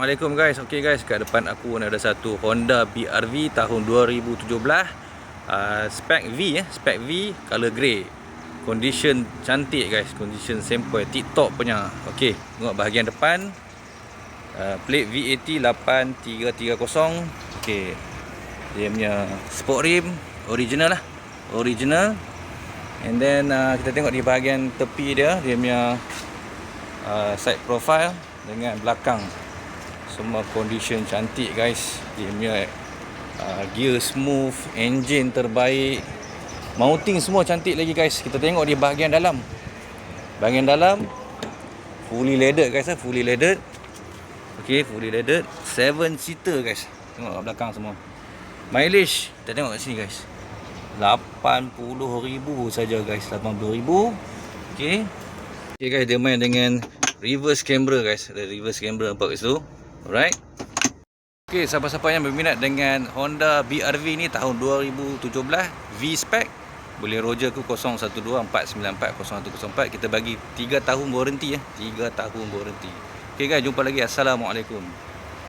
Assalamualaikum guys. Okey guys, kat depan aku ni ada satu Honda BR-V tahun 2017. Spec V spec V, color grey. Condition cantik guys, condition sample tip-top punya. Okey, tengok bahagian depan. Plate VAT 8330. Okey. Dia punya sport rim original lah. Original. And then kita tengok di bahagian tepi dia punya side profile dengan belakang. Semua condition cantik guys. Dia punya gear smooth, engine terbaik, mounting semua cantik lagi guys. Kita tengok di bahagian dalam. Bahagian dalam fully leaded guys, fully leaded. Okey, fully leaded, 7 seater guys. Tengok kat belakang semua. Mileage kita tengok kat sini guys. 80,000 saja guys, 80,000. Okey. Okey guys, dia main dengan reverse camera guys. Ada reverse camera nampak kat situ. Alright. Okey, siapa-siapa yang berminat dengan Honda BR-V ni tahun 2017 V spec, boleh roger aku 0124940104. Kita bagi 3 tahun warranty 3 tahun warranty. Okey guys, jumpa lagi. Assalamualaikum.